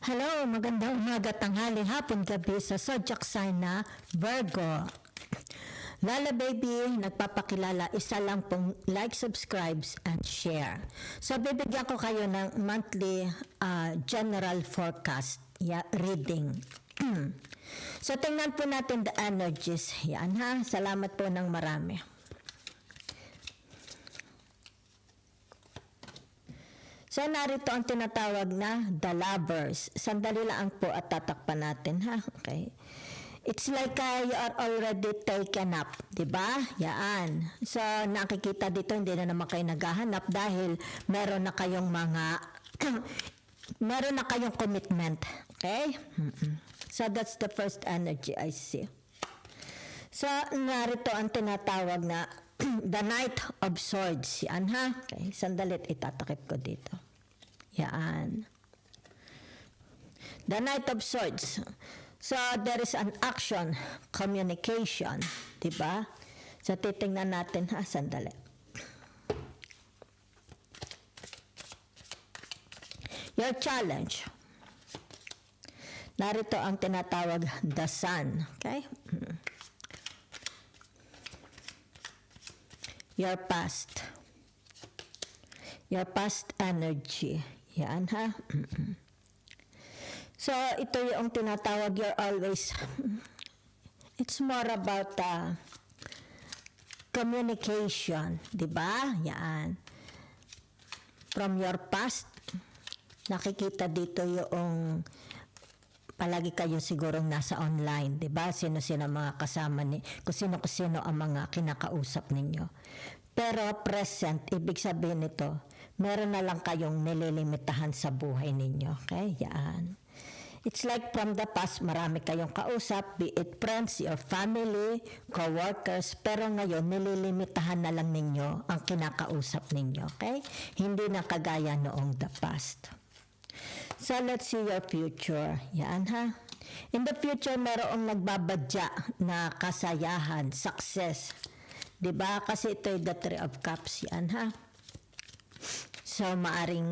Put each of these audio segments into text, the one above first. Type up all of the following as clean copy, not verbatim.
Hello, magandang umaga, tanghali, hapon, gabi sa zodiac sign na Virgo. Lala Baby, nagpapakilala, isa lang pong like, subscribes, and share. So, bibigyan ko kayo ng monthly general forecast reading. So, tingnan po natin the energies. Yan ha, salamat po ng marami. So, narito ang tinatawag na the lovers. Sandali lang po at tatakpan natin, ha? Okay. It's like you are already taken up, di ba? Yaan. So, nakikita dito, hindi na naman kayo naghahanap dahil meron na kayong meron na kayong commitment. Okay? So, that's the first energy I see. So, narito ang tinatawag na the Knight of Swords. Yan ha. Okay, sandalit itatakip ko dito. Yan. The Knight of Swords. So, there is an action, communication. Diba? So, titingnan natin ha. Sandali. Your challenge. Narito ang tinatawag the Sun. Okay? Your past. Your past energy. Yan ha. So, ito yung tinatawag you're always, it's more about communication. Diba? Yan. From your past, nakikita dito yung palagi kayo sigurong nasa online, 'di ba? Sino-sino mga kasama ni, kung sino ang mga kinakausap ninyo. Pero present, ibig sabihin nito, meron na lang kayong nililimitahan sa buhay ninyo. Okay? Yan. It's like from the past, marami kayong kausap, be it friends, your family, co-workers, pero ngayon, nililimitahan na lang ninyo ang kinakausap ninyo. Okay? Hindi na kagaya noong the past. So, let's see your future. Yan ha. In the future, merong nagbabadya na kasayahan, success. Diba? Kasi ito yung the Three of Cups. Yan ha. So, maaring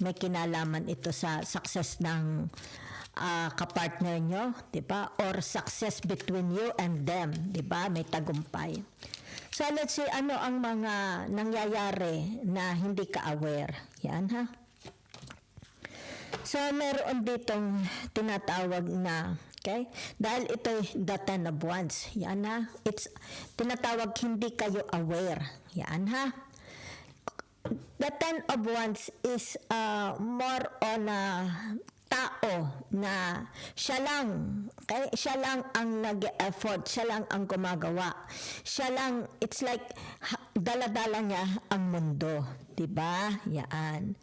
may kinalaman ito sa success ng kapartner nyo. Diba? Or success between you and them. Diba? May tagumpay. So, let's see ano ang mga nangyayari na hindi ka aware. Yan ha. So, meron ditong tinatawag na, okay? Dahil ito the Ten of Wands. Yan ha. It's tinatawag hindi kayo aware. Yan ha. The Ten of Wands is more on tao na siya lang, okay? Siya lang ang nag-effort, siya lang ang gumagawa. Siya lang, it's like dala-dala niya ang mundo. Diba? Yan.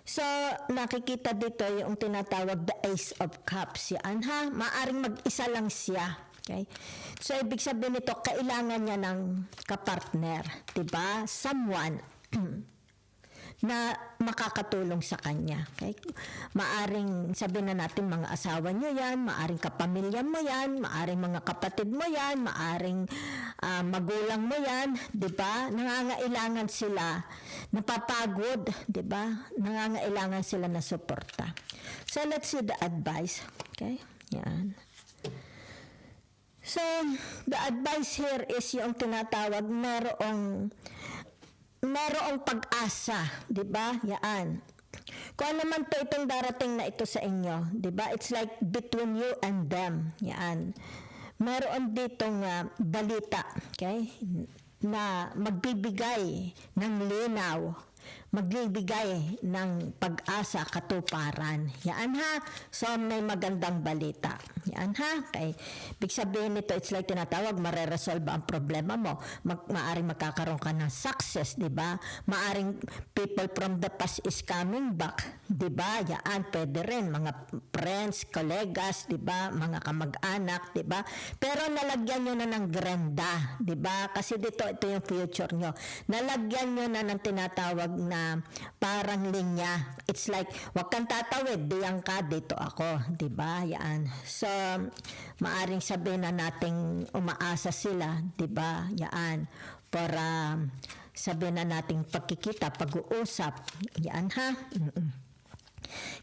So, nakikita dito yung tinatawag the Ace of Cups. Yan ha, maaring mag-isa lang siya. Okay? So, ibig sabihin nito, kailangan niya ng kapartner. Diba? Someone na makakatulong sa kanya. Okay? Maaring sabihin na natin mga asawa niyo yan, maaring kapamilya mo yan, maaring mga kapatid mo yan, maaring magulang mo yan, 'di ba? Nangangailangan sila, napapagod, 'di ba? Nangangailangan sila na suporta. So let's see the advice. Okay? Yan. So, the advice here is yung tinatawag merong pag-asa, 'di ba? Yan. Kung ano man po itong darating na ito sa inyo, 'di ba? It's like between you and them. Yan. Meron ditong balita, okay? Na magbibigay ng linaw, magbibigay ng pag-asa, katuparan. Yan ha. So, may magandang balita. Yan ha. Okay. Big sabihin nito, it's like tinatawag, mareresolve ang problema mo. Maaring magkakaroon ka ng success, di ba? Maaring people from the past is coming back, di ba? Yan, pwede rin. Mga friends, collegas, di ba? Mga kamag-anak, di ba? Pero nalagyan nyo na ng grenda, di ba? Kasi ito yung future nyo. Nalagyan nyo na ng tinatawag na parang linya. It's like, wag kang tatawid, diyan ka, dito ako, di ba? Yan. So, maaring sabihin na nating umaasa sila, di ba? Yan. Para sabihin na nating pagkikita, pag-uusap. Yan ha.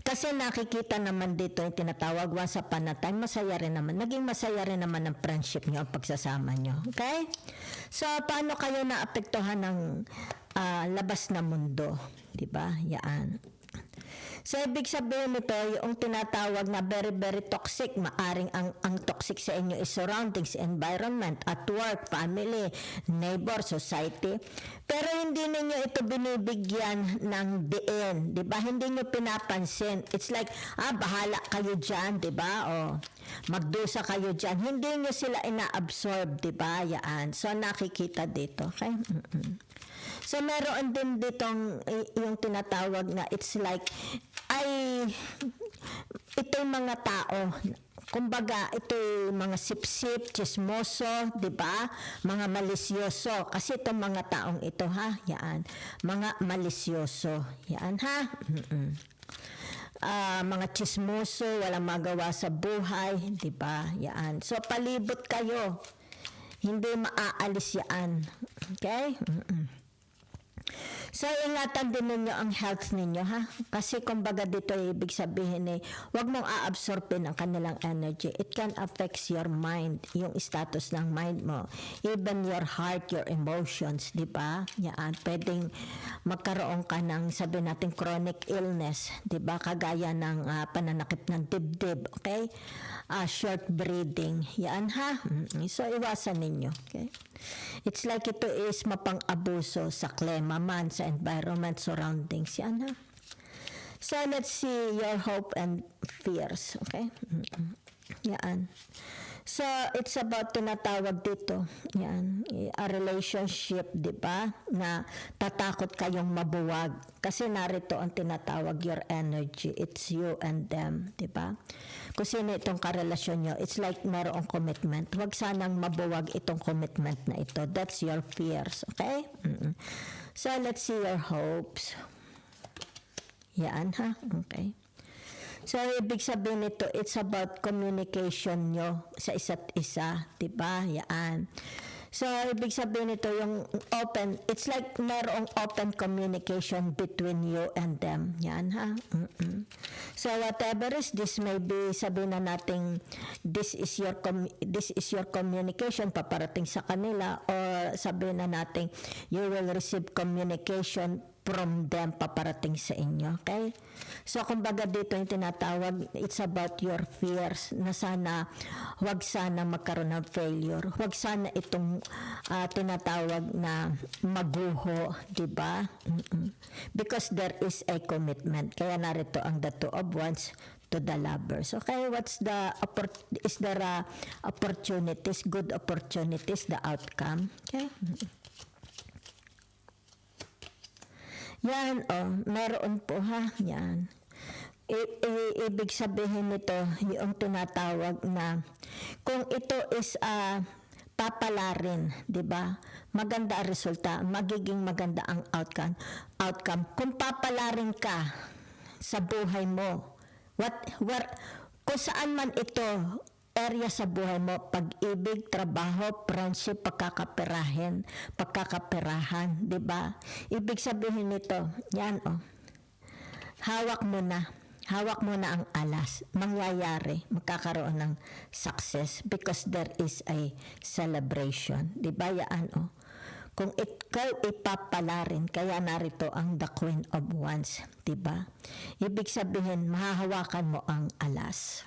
Kasi nakikita naman dito yung tinatawag once upon a time, masaya rin naman. Naging masaya rin naman ang friendship nyo, ang pagsasama nyo. Okay? So, paano kayo naapektuhan ng labas na mundo? Diba? Yan. So, ibig sabihin nito, yung tinatawag na very, very toxic, maaring ang toxic sa inyo is surroundings, environment, at work, family, neighbor, society. Pero hindi ninyo ito binibigyan ng diin, di ba? Hindi nyo pinapansin. It's like, bahala kayo dyan, di ba? O, magdusa kayo dyan. Hindi nyo sila ina-absorb, di ba? Yan. So, nakikita dito. Okay? So, meron din ditong yung tinatawag na it's like, ito yung mga tao, kumbaga, ito yung mga sip-sip, chismoso, di ba? Mga malisyoso. Kasi itong mga taong ito, ha? Yan. Mga malisyoso. Yan, ha? Mga chismoso, walang magawa sa buhay, di ba? Yan. So, palibot kayo. Hindi maaalis yan. Okay? So, ingatan din ninyo ang health ninyo, ha? Kasi kumbaga dito, ibig sabihin huwag mong aabsorbin ang kanilang energy. It can affect your mind, yung status ng mind mo. Even your heart, your emotions, di ba? Yan, pwedeng magkaroon ka ng, sabi natin, chronic illness, di ba? Kagaya ng pananakit ng dibdib, okay? Short breathing, yan, ha? So, iwasan ninyo, okay? It's like ito is mapang-abuso sa klima man, sa environment, surroundings. Yan, ha? So, let's see your hope and fears. Okay? Yan. So, it's about tinatawag dito. Yan. A relationship, di ba? Na tatakot kayong mabuwag. Kasi narito ang tinatawag your energy. It's you and them, di ba? Kung sino itong karelasyon nyo, it's like mayroong commitment. Huwag sanang mabuwag itong commitment na ito. That's your fears. Okay? So, let's see your hopes. Yan, ha? Okay. So, ibig sabihin nito, it's about communication nyo sa isa't isa. Diba? Yan. So, ibig sabihin nito, yung open, it's like mayroong open communication between you and them. Yan, ha? So, whatever is this, may be, sabihin na natin, this is your communication paparating sa kanila, or sabihin na natin, you will receive communication from them paparating sa inyo. Okay? So, kumbaga dito yung tinatawag, it's about your fears na sana, huwag sana magkaroon ng failure. Huwag sana itong tinatawag na maguho, di ba? Because there is a commitment. Kaya narito ang the two of wands to the lovers. Okay, is there opportunities, good opportunities, the outcome? Okay? Yan, meron po, ha? Yan. Ibig sabihin nito, yung tinatawag na, kung ito is papalarin, di ba? Maganda ang resulta, magiging maganda ang outcome. Kung papalarin ka sa buhay mo, kung saan man ito, area sa buhay mo, pag-ibig, trabaho, friendship, pagkakaperahan, di ba? Ibig sabihin nito, yan hawak mo na ang alas, mangyayari, magkakaroon ng success because there is a celebration, di ba? Yan kung ikaw ipapalarin, kaya narito ang the Queen of Wands, di ba? Ibig sabihin, mahahawakan mo ang alas.